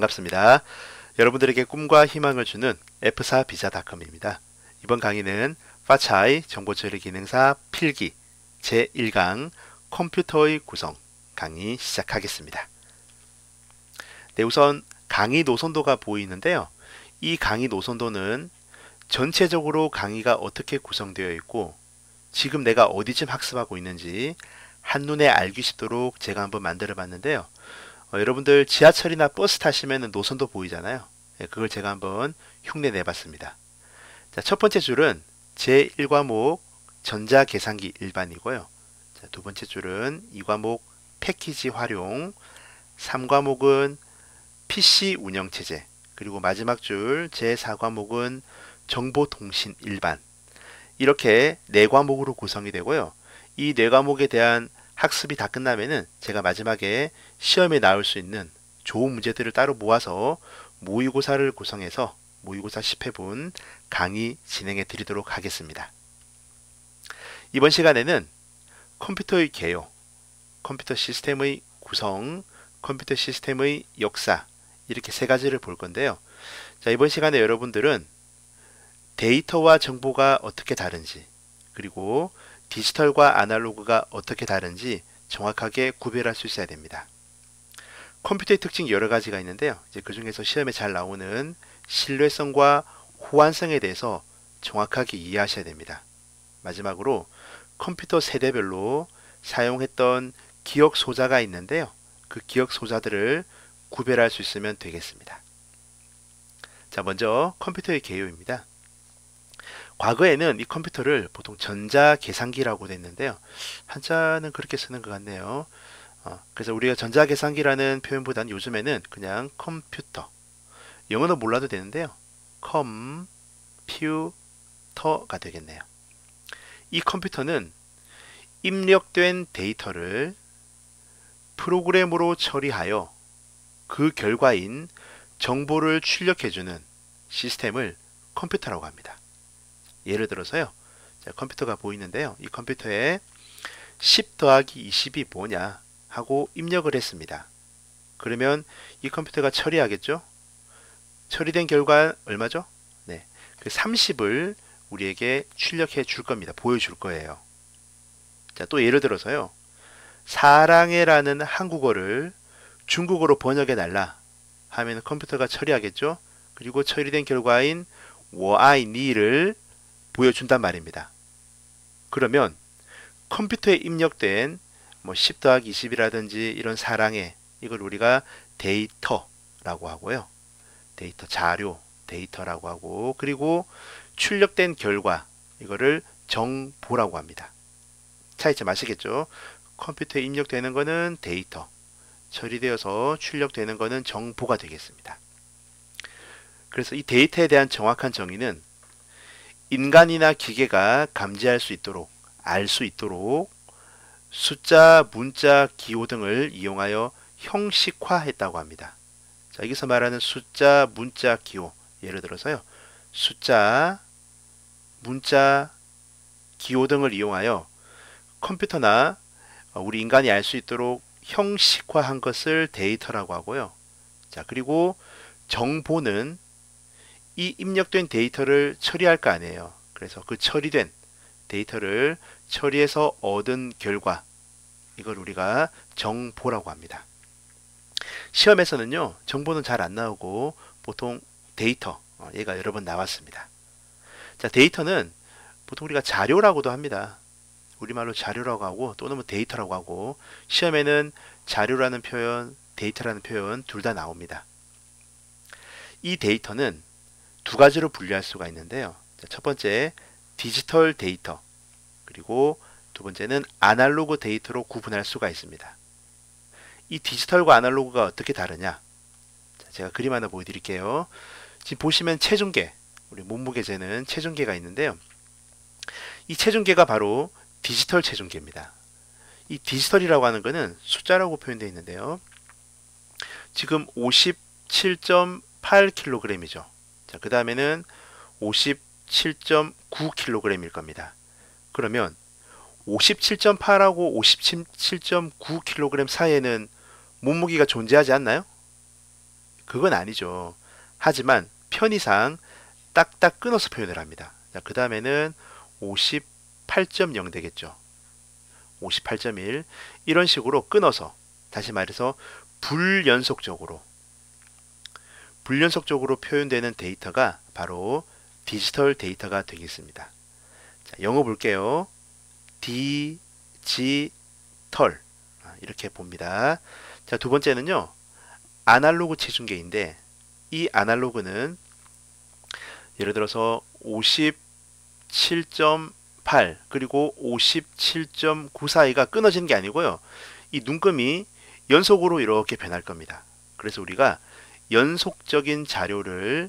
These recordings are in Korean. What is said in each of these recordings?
반갑습니다. 여러분들에게 꿈과 희망을 주는 F4비자닷컴입니다. 이번 강의는 파차이 정보처리 기능사 필기 제1강 컴퓨터의 구성 강의 시작하겠습니다. 네, 우선 강의 노선도가 보이는데요. 이 강의 노선도는 전체적으로 강의가 어떻게 구성되어 있고 지금 내가 어디쯤 학습하고 있는지 한눈에 알기 쉽도록 제가 한번 만들어 봤는데요. 여러분들 지하철이나 버스 타시면 노선도 보이잖아요. 그걸 제가 한번 흉내 내봤습니다. 자, 첫 번째 줄은 제1과목 전자계산기 일반이고요. 자, 두 번째 줄은 2과목 패키지 활용, 3과목은 PC 운영체제, 그리고 마지막 줄 제4과목은 정보통신 일반. 이렇게 4과목으로 구성이 되고요. 이 4과목에 대한 학습이 다 끝나면은 제가 마지막에 시험에 나올 수 있는 좋은 문제들을 따로 모아서 모의고사를 구성해서 모의고사 10회분 강의 진행해 드리도록 하겠습니다. 이번 시간에는 컴퓨터의 개요, 컴퓨터 시스템의 구성, 컴퓨터 시스템의 역사 이렇게 세 가지를 볼 건데요. 자, 이번 시간에 여러분들은 데이터와 정보가 어떻게 다른지, 그리고 디지털과 아날로그가 어떻게 다른지 정확하게 구별할 수 있어야 됩니다. 컴퓨터의 특징이 여러 가지가 있는데요. 이제 그 중에서 시험에 잘 나오는 신뢰성과 호환성에 대해서 정확하게 이해하셔야 됩니다. 마지막으로 컴퓨터 세대별로 사용했던 기억 소자가 있는데요. 그 기억 소자들을 구별할 수 있으면 되겠습니다. 자, 먼저 컴퓨터의 개요입니다. 과거에는 이 컴퓨터를 보통 전자계산기라고 됐는데요. 한자는 그렇게 쓰는 것 같네요. 그래서 우리가 전자계산기라는 표현보다는 요즘에는 그냥 컴퓨터, 영어는 몰라도 되는데요. 컴퓨터가 되겠네요. 이 컴퓨터는 입력된 데이터를 프로그램으로 처리하여 그 결과인 정보를 출력해주는 시스템을 컴퓨터라고 합니다. 예를 들어서요. 자, 컴퓨터가 보이는데요. 이 컴퓨터에 10 더하기 20이 뭐냐 하고 입력을 했습니다. 그러면 이 컴퓨터가 처리하겠죠? 처리된 결과 얼마죠? 네, 그 30을 우리에게 출력해 줄 겁니다. 보여줄 거예요. 자, 또 예를 들어서요. 사랑해라는 한국어를 중국어로 번역해 달라 하면 컴퓨터가 처리하겠죠? 그리고 처리된 결과인 我爱你를 보여준단 말입니다. 그러면 컴퓨터에 입력된 10 더하기 20이라든지 이런 사랑해, 이걸 우리가 데이터라고 하고요. 데이터 자료, 데이터라고 하고, 그리고 출력된 결과, 이거를 정보라고 합니다. 차이점 아시겠죠? 컴퓨터에 입력되는 거는 데이터, 처리되어서 출력되는 거는 정보가 되겠습니다. 그래서 이 데이터에 대한 정확한 정의는 인간이나 기계가 감지할 수 있도록, 알 수 있도록 숫자, 문자, 기호 등을 이용하여 형식화했다고 합니다. 자, 여기서 말하는 숫자, 문자, 기호, 예를 들어서요. 숫자, 문자, 기호 등을 이용하여 컴퓨터나 우리 인간이 알 수 있도록 형식화한 것을 데이터라고 하고요. 자, 그리고 정보는 이 입력된 데이터를 처리할 거 아니에요. 그래서 그 처리된 데이터를 처리해서 얻은 결과, 이걸 우리가 정보라고 합니다. 시험에서는요, 정보는 잘 안 나오고 보통 데이터, 얘가 여러 번 나왔습니다. 자, 데이터는 보통 우리가 자료라고도 합니다. 우리말로 자료라고 하고 또는 뭐 데이터라고 하고, 시험에는 자료라는 표현, 데이터라는 표현 둘 다 나옵니다. 이 데이터는 두 가지로 분류할 수가 있는데요. 자, 첫 번째 디지털 데이터, 그리고 두 번째는 아날로그 데이터로 구분할 수가 있습니다. 이 디지털과 아날로그가 어떻게 다르냐? 자, 제가 그림 하나 보여드릴게요. 지금 보시면 체중계, 우리 몸무게 재는 체중계가 있는데요. 이 체중계가 바로 디지털 체중계입니다. 이 디지털이라고 하는 것은 숫자라고 표현되어 있는데요. 지금 57.8kg이죠. 자, 그 다음에는 57.9kg일 겁니다. 그러면 57.8하고 57.9kg 사이에는 몸무게가 존재하지 않나요? 그건 아니죠. 하지만 편의상 딱딱 끊어서 표현을 합니다. 자, 그 다음에는 58.0 되겠죠. 58.1 이런 식으로 끊어서, 다시 말해서 불연속적으로 표현되는 데이터가 바로 디지털 데이터가 되겠습니다. 자, 영어 볼게요. 디지털 이렇게 봅니다. 자, 두 번째는요. 아날로그 체중계인데, 이 아날로그는 예를 들어서 57.8 그리고 57.9 사이가 끊어지는 게 아니고요. 이 눈금이 연속으로 이렇게 변할 겁니다. 그래서 우리가 연속적인 자료를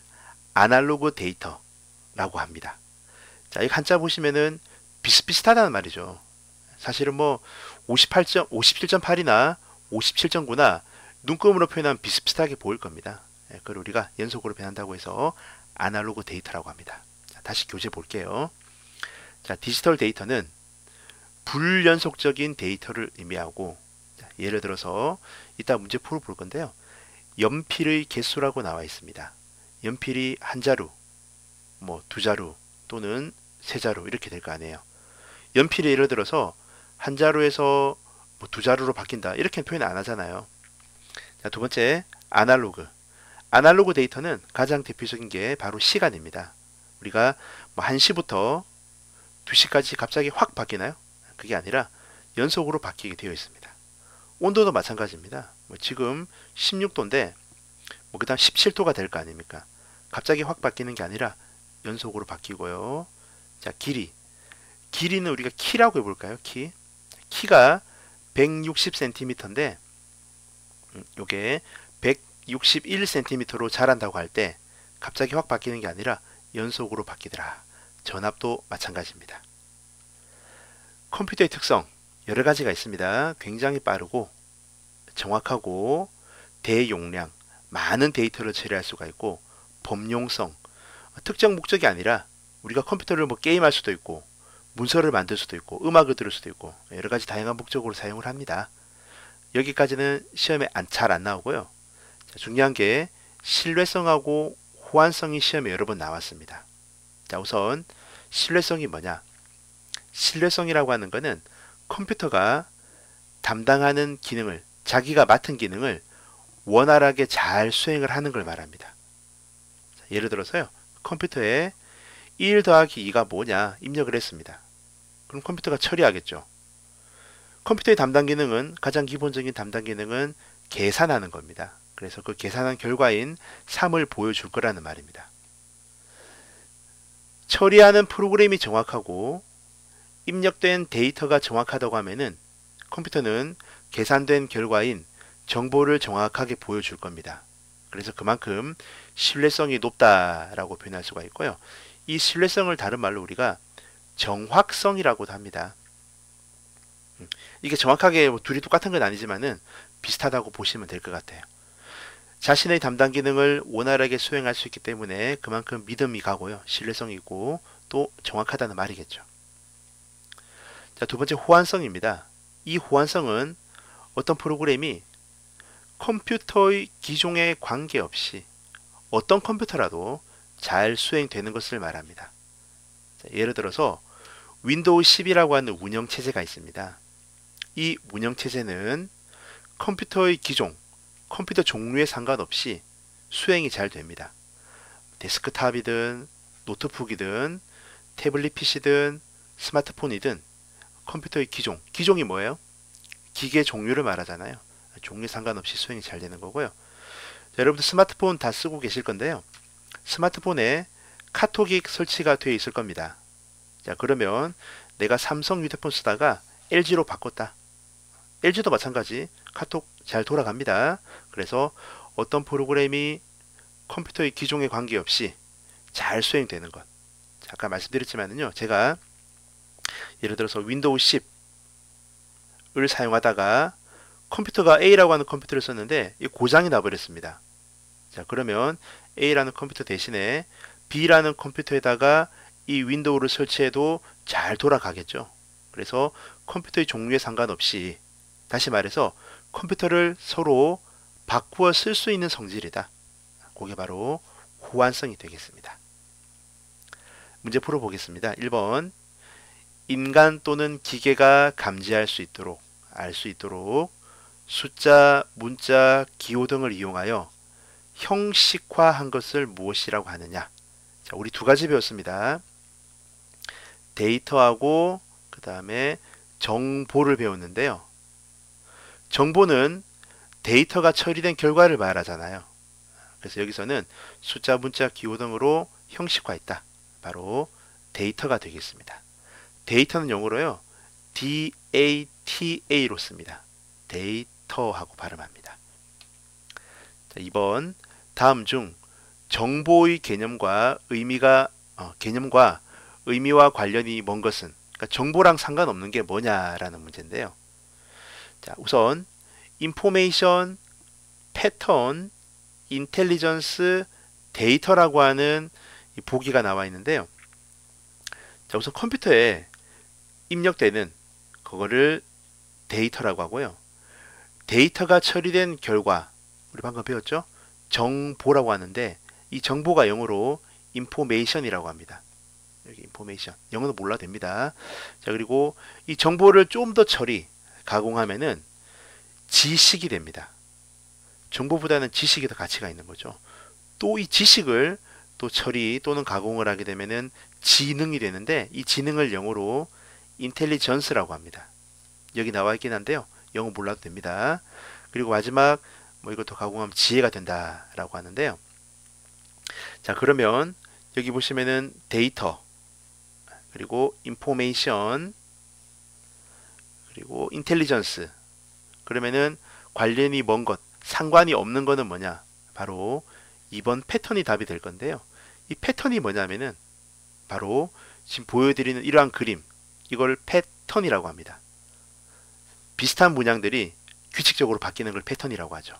아날로그 데이터라고 합니다. 자, 이 한자 보시면은 비슷비슷하다는 말이죠. 사실은 뭐 57.8이나 57.9나 눈금으로 표현하면 비슷비슷하게 보일 겁니다. 그걸 우리가 연속으로 변한다고 해서 아날로그 데이터라고 합니다. 자, 다시 교재 볼게요. 자, 디지털 데이터는 불연속적인 데이터를 의미하고, 자, 예를 들어서 이따 문제 풀어 볼 건데요. 연필의 개수라고 나와 있습니다. 연필이 한 자루, 뭐 두 자루 또는 세 자루 이렇게 될 거 아니에요. 연필이 예를 들어서 한 자루에서 뭐 두 자루로 바뀐다 이렇게 표현 안 하잖아요. 자, 두 번째 아날로그. 아날로그 데이터는 가장 대표적인 게 바로 시간입니다. 우리가 뭐 1시부터 2시까지 갑자기 확 바뀌나요? 그게 아니라 연속으로 바뀌게 되어 있습니다. 온도도 마찬가지입니다. 뭐 지금 16도인데 뭐 그다음 17도가 될 거 아닙니까? 갑자기 확 바뀌는 게 아니라 연속으로 바뀌고요. 자, 길이는 우리가 키라고 해볼까요? 키가 160cm인데 요게 161cm로 자란다고 할 때 갑자기 확 바뀌는 게 아니라 연속으로 바뀌더라. 전압도 마찬가지입니다. 컴퓨터의 특성 여러 가지가 있습니다. 굉장히 빠르고 정확하고 대용량, 많은 데이터를 처리할 수가 있고, 범용성, 특정 목적이 아니라 우리가 컴퓨터를 뭐 게임할 수도 있고 문서를 만들 수도 있고 음악을 들을 수도 있고 여러 가지 다양한 목적으로 사용을 합니다. 여기까지는 시험에 잘 안 나오고요. 자, 중요한 게 신뢰성하고 호환성이 시험에 여러 번 나왔습니다. 자, 우선 신뢰성이 뭐냐? 신뢰성이라고 하는 것은 컴퓨터가 담당하는 기능을, 자기가 맡은 기능을 원활하게 잘 수행을 하는 걸 말합니다. 자, 예를 들어서요. 컴퓨터에 1 더하기 2가 뭐냐 입력을 했습니다. 그럼 컴퓨터가 처리하겠죠. 컴퓨터의 담당 기능은, 가장 기본적인 담당 기능은 계산하는 겁니다. 그래서 그 계산한 결과인 3을 보여줄 거라는 말입니다. 처리하는 프로그램이 정확하고 입력된 데이터가 정확하다고 하면은 컴퓨터는 계산된 결과인 정보를 정확하게 보여줄 겁니다. 그래서 그만큼 신뢰성이 높다라고 표현할 수가 있고요. 이 신뢰성을 다른 말로 우리가 정확성이라고도 합니다. 이게 정확하게 뭐 둘이 똑같은 건 아니지만은 비슷하다고 보시면 될 것 같아요. 자신의 담당 기능을 원활하게 수행할 수 있기 때문에 그만큼 믿음이 가고요. 신뢰성이 있고 또 정확하다는 말이겠죠. 자, 두 번째 호환성입니다. 이 호환성은 어떤 프로그램이 컴퓨터의 기종에 관계없이 어떤 컴퓨터라도 잘 수행되는 것을 말합니다. 자, 예를 들어서 윈도우 10이라고 하는 운영체제가 있습니다. 이 운영체제는 컴퓨터의 기종, 컴퓨터 종류에 상관없이 수행이 잘 됩니다. 데스크탑이든 노트북이든 태블릿 PC든 스마트폰이든 컴퓨터의 기종이 뭐예요? 기계 종류를 말하잖아요. 종류에 상관없이 수행이 잘 되는 거고요. 자, 여러분들 스마트폰 다 쓰고 계실 건데요. 스마트폰에 카톡이 설치가 되어 있을 겁니다. 자, 그러면 내가 삼성 휴대폰 쓰다가 LG로 바꿨다. LG도 마찬가지 카톡 잘 돌아갑니다. 그래서 어떤 프로그램이 컴퓨터의 기종에 관계없이 잘 수행되는 것. 자, 아까 말씀드렸지만요. 제가 예를 들어서 윈도우 10을 사용하다가 컴퓨터가 A라고 하는 컴퓨터를 썼는데 이 고장이 나버렸습니다. 자, 그러면 A라는 컴퓨터 대신에 B라는 컴퓨터에다가 이 윈도우를 설치해도 잘 돌아가겠죠. 그래서 컴퓨터의 종류에 상관없이, 다시 말해서 컴퓨터를 서로 바꾸어 쓸 수 있는 성질이다. 그게 바로 호환성이 되겠습니다. 문제 풀어보겠습니다. 1번 인간 또는 기계가 감지할 수 있도록 알 수 있도록 숫자, 문자, 기호 등을 이용하여 형식화한 것을 무엇이라고 하느냐. 자, 우리 두 가지 배웠습니다. 데이터하고 그 다음에 정보를 배웠는데요. 정보는 데이터가 처리된 결과를 말하잖아요. 그래서 여기서는 숫자, 문자, 기호 등으로 형식화했다. 바로 데이터가 되겠습니다. 데이터는 영어로요. DATA로 씁니다. 데이터하고 발음합니다. 자, 2번 다음 중 정보의 개념과 의미와 관련이 먼 것은, 그러니까 정보랑 상관없는 게 뭐냐라는 문제인데요. 자, 우선 인포메이션, 패턴, 인텔리전스, 데이터라고 하는 이 보기가 나와 있는데요. 자, 우선 컴퓨터에 입력되는 그거를 데이터라고 하고요. 데이터가 처리된 결과, 우리 방금 배웠죠? 정보라고 하는데 이 정보가 영어로 인포메이션이라고 합니다. 여기 인포메이션. 영어는 몰라도 됩니다. 자, 그리고 이 정보를 좀 더 가공하면은 지식이 됩니다. 정보보다는 지식이 더 가치가 있는 거죠. 또 이 지식을 또 처리 또는 가공을 하게 되면은 지능이 되는데 이 지능을 영어로 인텔리전스라고 합니다. 여기 나와 있긴 한데요. 영어 몰라도 됩니다. 그리고 마지막 이것도 가공하면 지혜가 된다라고 하는데요. 자, 그러면 여기 보시면은 데이터, 그리고 인포메이션, 그리고 인텔리전스. 그러면은 관련이 먼 것, 상관이 없는 거는 뭐냐? 바로 2번 패턴이 답이 될 건데요. 이 패턴이 뭐냐면은 바로 지금 보여드리는 이러한 그림, 이걸 패턴이라고 합니다. 비슷한 문양들이 규칙적으로 바뀌는 걸 패턴이라고 하죠.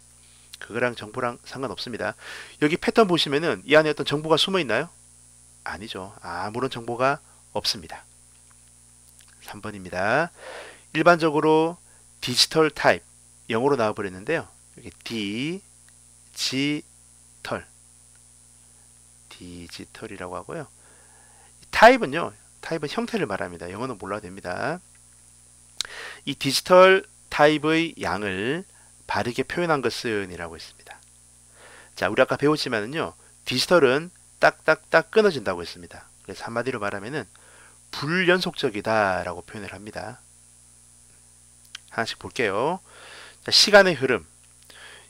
그거랑 정보랑 상관없습니다. 여기 패턴 보시면은 이 안에 어떤 정보가 숨어 있나요? 아니죠. 아무런 정보가 없습니다. 3번입니다. 일반적으로 디지털 타입, 영어로 나와버렸는데요. 여기 디지털이라고 하고요. 타입은 형태를 말합니다. 영어는 몰라도 됩니다. 이 디지털 타입의 양을 바르게 표현한 것은 이라고 했습니다. 자, 우리 아까 배웠지만은요, 디지털은 딱딱딱 끊어진다고 했습니다. 그래서 한마디로 말하면은 불연속적이다 라고 표현을 합니다. 하나씩 볼게요. 자, 시간의 흐름.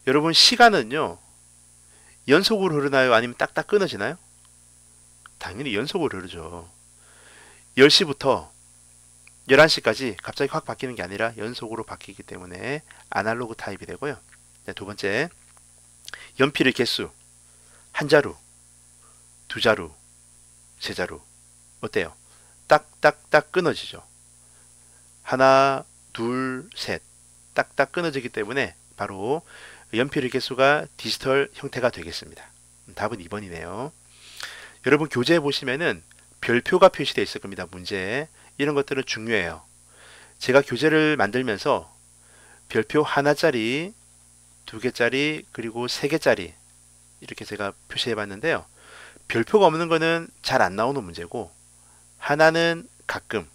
여러분, 시간은요, 연속으로 흐르나요? 아니면 딱딱 끊어지나요? 당연히 연속으로 흐르죠. 10시부터 11시까지 갑자기 확 바뀌는 게 아니라 연속으로 바뀌기 때문에 아날로그 타입이 되고요. 네, 두 번째, 연필의 개수. 한 자루, 두 자루, 세 자루. 어때요? 딱딱딱 끊어지죠. 하나, 둘, 셋. 딱딱 끊어지기 때문에 바로 연필의 개수가 디지털 형태가 되겠습니다. 답은 2번이네요. 여러분, 교재에 보시면은 별표가 표시되어 있을 겁니다. 문제에. 이런 것들은 중요해요. 제가 교재를 만들면서 별표 하나짜리, 두 개짜리, 그리고 세 개짜리 이렇게 제가 표시해 봤는데요. 별표가 없는 거는 잘 안 나오는 문제고, 하나는 가끔,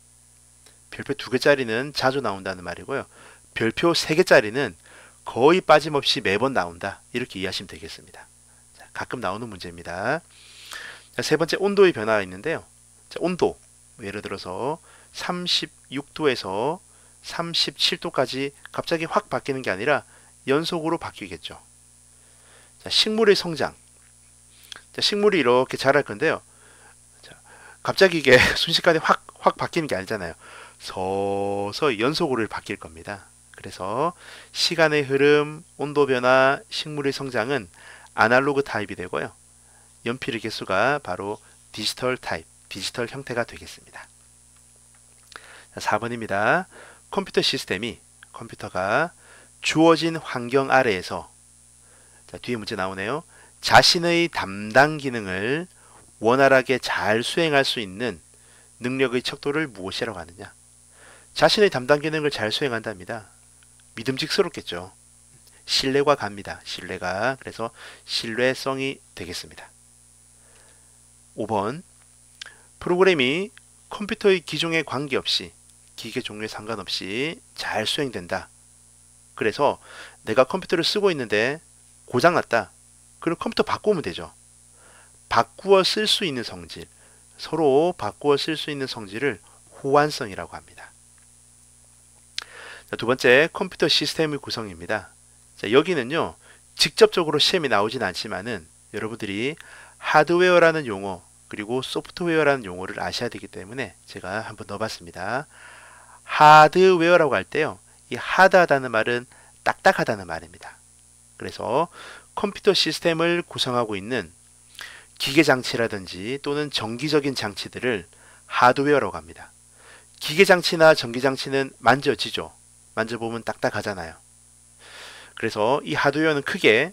별표 두 개짜리는 자주 나온다는 말이고요. 별표 세 개짜리는 거의 빠짐없이 매번 나온다. 이렇게 이해하시면 되겠습니다. 자, 가끔 나오는 문제입니다. 자, 세 번째, 온도의 변화가 있는데요. 자, 온도. 예를 들어서 36도에서 37도까지 갑자기 확 바뀌는 게 아니라 연속으로 바뀌겠죠. 자, 식물의 성장. 자, 식물이 이렇게 자랄 건데요. 자, 갑자기 이게 순식간에 확 바뀌는 게 아니잖아요. 서서히 연속으로 바뀔 겁니다. 그래서 시간의 흐름, 온도 변화, 식물의 성장은 아날로그 타입이 되고요. 연필의 개수가 바로 디지털 타입, 디지털 형태가 되겠습니다. 4번입니다. 컴퓨터 시스템이, 컴퓨터가 주어진 환경 아래에서, 자, 뒤에 문제 나오네요. 자신의 담당 기능을 원활하게 잘 수행할 수 있는 능력의 척도를 무엇이라고 하느냐. 자신의 담당 기능을 잘 수행한답니다. 믿음직스럽겠죠. 신뢰가 갑니다. 신뢰가. 그래서 신뢰성이 되겠습니다. 5번. 프로그램이 컴퓨터의 기종에 관계없이 기계 종류에 상관없이 잘 수행된다. 그래서 내가 컴퓨터를 쓰고 있는데 고장났다. 그럼 컴퓨터 바꾸면 되죠. 바꾸어 쓸 수 있는 성질, 서로 바꾸어 쓸 수 있는 성질을 호환성이라고 합니다. 자, 두 번째, 컴퓨터 시스템의 구성입니다. 자, 여기는요, 직접적으로 시험이 나오진 않지만은 여러분들이 하드웨어라는 용어 그리고 소프트웨어라는 용어를 아셔야 되기 때문에 제가 한번 넣어봤습니다. 하드웨어라고 할 때요, 이 하드하다는 말은 딱딱하다는 말입니다. 그래서 컴퓨터 시스템을 구성하고 있는 기계 장치라든지 또는 정기적인 장치들을 하드웨어라고 합니다. 기계 장치나 전기 장치는 만져지죠. 만져보면 딱딱하잖아요. 그래서 이 하드웨어는 크게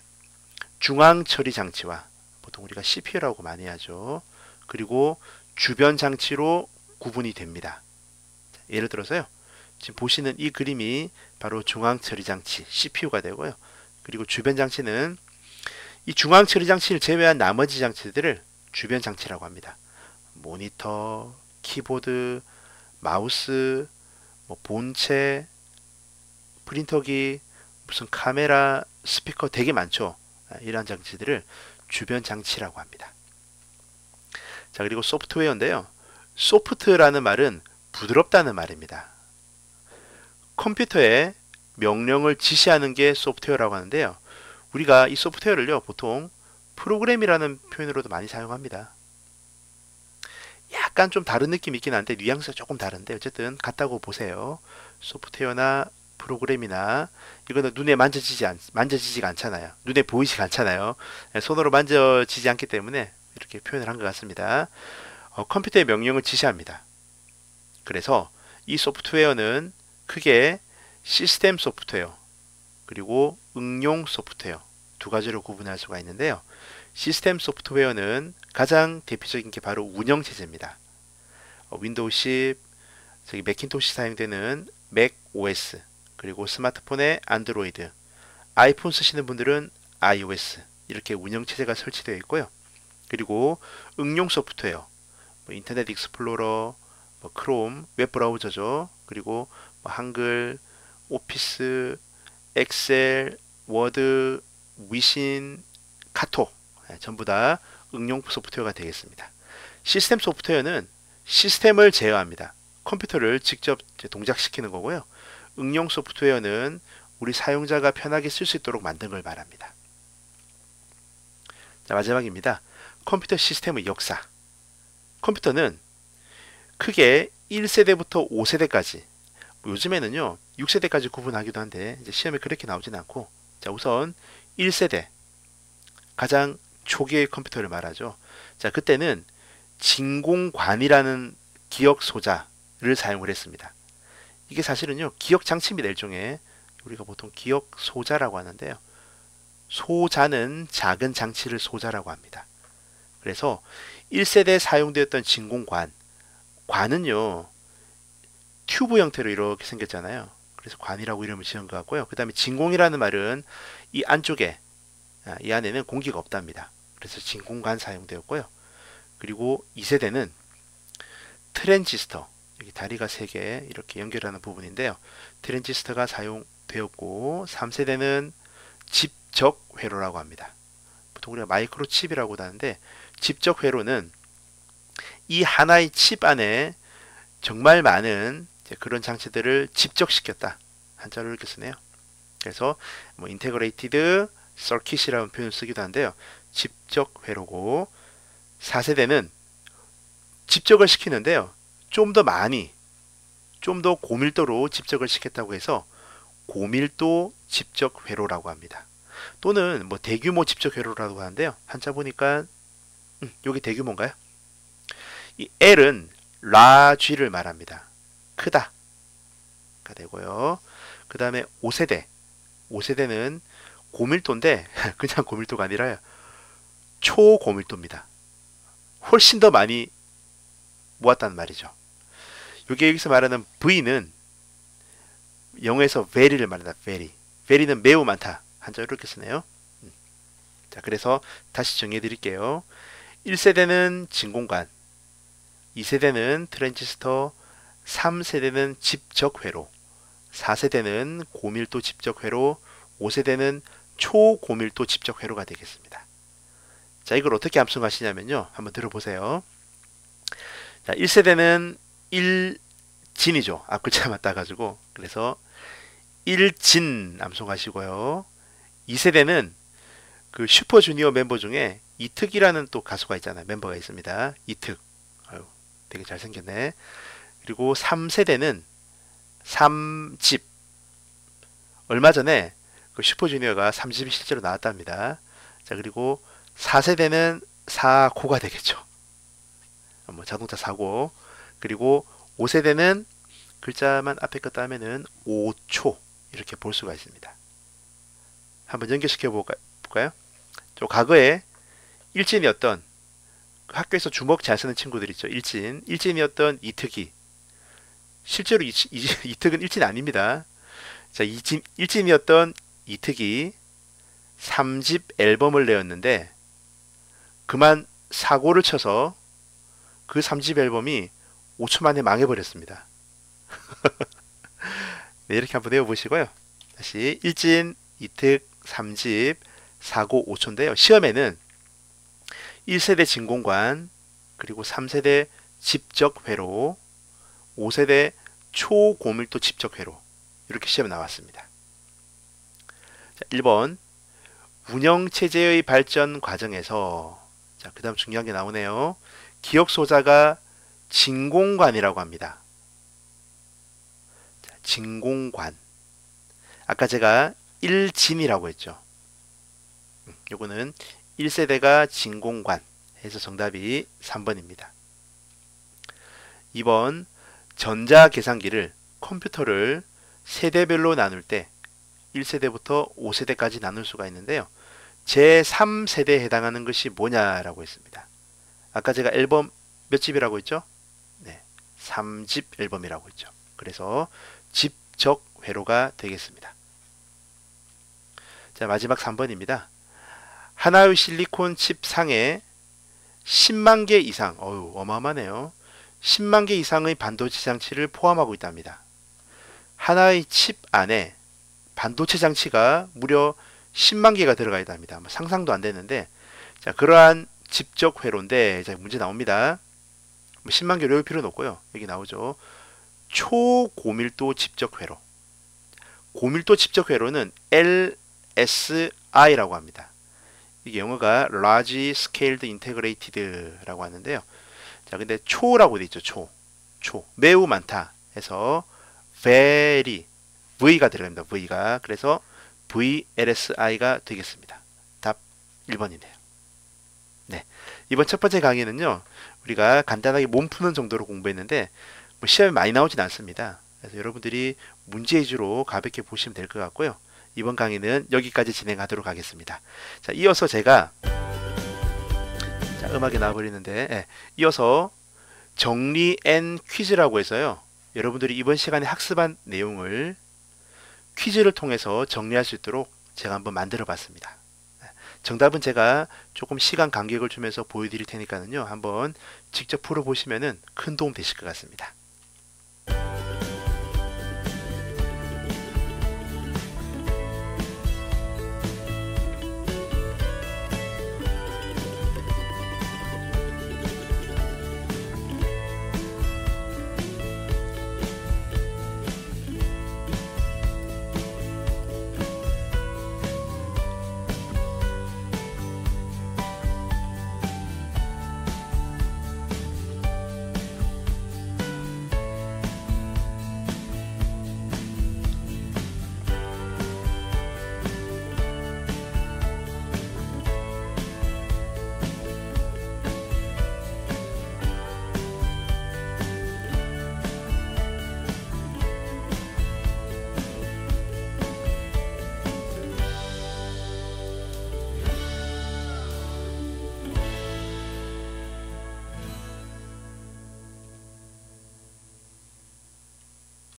중앙 처리 장치와 보통 우리가 CPU라고 많이 하죠. 그리고 주변 장치로 구분이 됩니다. 예를 들어서요. 지금 보시는 이 그림이 바로 중앙 처리 장치 CPU가 되고요. 그리고 주변 장치는 이 중앙 처리 장치를 제외한 나머지 장치들을 주변 장치라고 합니다. 모니터, 키보드, 마우스, 본체, 프린터기, 무슨 카메라, 스피커 되게 많죠. 이러한 장치들을 주변 장치라고 합니다. 자, 그리고 소프트웨어인데요. 소프트라는 말은 부드럽다는 말입니다. 컴퓨터에 명령을 지시하는 게 소프트웨어라고 하는데요. 우리가 이 소프트웨어를요, 보통 프로그램이라는 표현으로도 많이 사용합니다. 약간 좀 다른 느낌이 있긴 한데 뉘앙스가 조금 다른데 어쨌든 같다고 보세요. 소프트웨어나 프로그램이나 이거는 눈에 만져지지가 않잖아요. 눈에 보이지가 않잖아요. 손으로 만져지지 않기 때문에 이렇게 표현을 한 것 같습니다. 컴퓨터에 명령을 지시합니다. 그래서 이 소프트웨어는 크게 시스템 소프트웨어 그리고 응용 소프트웨어 두 가지로 구분할 수가 있는데요. 시스템 소프트웨어는 가장 대표적인 게 바로 운영체제입니다. 윈도우 10, 맥킨토시 사용되는 맥 OS, 그리고 스마트폰에 안드로이드, 아이폰 쓰시는 분들은 iOS 이렇게 운영체제가 설치되어 있고요. 그리고 응용 소프트웨어, 인터넷 익스플로러, 크롬, 웹브라우저죠. 그리고 한글, 오피스, 엑셀, 워드, 위신, 카톡 전부 다 응용 소프트웨어가 되겠습니다. 시스템 소프트웨어는 시스템을 제어합니다. 컴퓨터를 직접 동작시키는 거고요. 응용 소프트웨어는 우리 사용자가 편하게 쓸 수 있도록 만든 걸 말합니다. 자, 마지막입니다. 컴퓨터 시스템의 역사. 컴퓨터는 크게 1세대부터 5세대까지, 요즘에는요 6세대까지 구분하기도 한데 이제 시험에 그렇게 나오진 않고, 자, 우선 1세대 가장 초기의 컴퓨터를 말하죠. 자, 그때는 진공관이라는 기억 소자를 사용을 했습니다. 이게 사실은요 기억 장치입니다. 일종의 우리가 보통 기억 소자라고 하는데요. 소자는 작은 장치를 소자라고 합니다. 그래서 1세대에 사용되었던 진공관, 관은요 튜브 형태로 이렇게 생겼잖아요. 그래서 관이라고 이름을 지은 것 같고요. 그 다음에 진공이라는 말은 이 안쪽에, 이 안에는 공기가 없답니다. 그래서 진공관 사용되었고요. 그리고 2세대는 트랜지스터, 여기 다리가 3개 이렇게 연결하는 부분인데요. 트랜지스터가 사용되었고, 3세대는 집적 회로라고 합니다. 보통 우리가 마이크로칩이라고도 하는데, 집적 회로는 이 하나의 칩 안에 정말 많은 그런 장치들을 집적시켰다. 한자로 이렇게 쓰네요. 그래서 인테그레이티드 서킷이라는 표현을 쓰기도 한데요. 집적 회로고, 4세대는 집적을 시키는데요. 좀 더 많이, 좀 더 고밀도로 집적을 시켰다고 해서 고밀도 집적 회로라고 합니다. 또는 대규모 집적 회로라고 하는데요. 한자 보니까 여기 대규모인가요? 이 L은 large를 말합니다. 크다가 되고요. 그 다음에 5세대는 고밀도인데 그냥 고밀도가 아니라 초고밀도입니다. 훨씬 더 많이 모았다는 말이죠. 이게 여기서 말하는 V는 영어에서 very를 말한다. very는 매우 많다 한자 이렇게 쓰네요. 자, 그래서 다시 정리해 드릴게요. 1세대는 진공관, 2세대는 트랜지스터, 3세대는 집적회로, 4세대는 고밀도 집적회로, 5세대는 초고밀도 집적회로가 되겠습니다. 자, 이걸 어떻게 암송하시냐면요. 한번 들어보세요. 자, 1세대는 1진이죠. 앞 글자만 따가지고. 그래서 1진 암송하시고요. 2세대는 그 슈퍼주니어 멤버 중에 이특이라는 또 가수가 있잖아요. 멤버가 있습니다. 이특. 아유, 되게 잘생겼네. 그리고 3세대는 3집. 얼마 전에 그 슈퍼주니어가 3집이 실제로 나왔답니다. 자, 그리고 4세대는 4고가 되겠죠. 뭐 자동차 4고. 그리고 5세대는 글자만 앞에 거 따면은 5초 이렇게 볼 수가 있습니다. 한번 연결시켜 볼까요? 저 과거에 일진이었던 학교에서 주먹 잘 쓰는 친구들 있죠. 일진이었던 이특이. 실제로 이특은 일진 아닙니다. 자, 일진이었던 이특이 3집 앨범을 내었는데 그만 사고를 쳐서 그 3집 앨범이 5초 만에 망해버렸습니다. 네, 이렇게 한번 외워보시고요. 다시 일진, 이특, 3집, 4고, 5초인데요. 시험에는 1세대 진공관, 그리고 3세대 집적회로, 5세대 초고밀도 집적회로 이렇게 시험에 나왔습니다. 자, 1번 운영체제의 발전 과정에서 자, 그 다음 중요한 게 나오네요. 기억소자가 진공관이라고 합니다. 자, 진공관. 아까 제가 1진이라고 했죠. 요거는 1세대가 진공관 해서 정답이 3번입니다. 2번 전자계산기를 컴퓨터를 세대별로 나눌 때 1세대부터 5세대까지 나눌 수가 있는데요. 제3세대에 해당하는 것이 뭐냐라고 했습니다. 아까 제가 앨범 몇 집이라고 했죠? 네, 3집 앨범이라고 했죠. 그래서 집적회로가 되겠습니다. 자, 마지막 3번입니다. 하나의 실리콘 칩 상에 10만 개 이상, 어마어마하네요. 10만 개 이상의 반도체 장치를 포함하고 있답니다. 하나의 칩 안에 반도체 장치가 무려 10만 개가 들어가 있답니다. 상상도 안 되는데, 자, 그러한 집적회로인데, 자, 문제 나옵니다. 10만 개 외울 필요는 없고요. 여기 나오죠. 초고밀도 집적회로. 고밀도 집적회로는 LSI라고 합니다. 이게 영어가 Large Scaled Integrated라고 하는데요. 자, 근데 초라고 돼 있죠. 초. 매우 많다 해서 very, V가 들어갑니다. V가. 그래서 VLSI가 되겠습니다. 답 1번이네요. 네. 이번 첫 번째 강의는요, 우리가 간단하게 몸 푸는 정도로 공부했는데, 뭐 시험에 많이 나오진 않습니다. 그래서 여러분들이 문제 위주로 가볍게 보시면 될 것 같고요. 이번 강의는 여기까지 진행하도록 하겠습니다. 자, 이어서 제가, 자, 음악이 나와버리는데, 예, 이어서 정리 앤 퀴즈라고 해서요, 여러분들이 이번 시간에 학습한 내용을 퀴즈를 통해서 정리할 수 있도록 제가 한번 만들어 봤습니다. 정답은 제가 조금 시간 간격을 주면서 보여드릴 테니까요, 한번 직접 풀어보시면 큰 도움 되실 것 같습니다.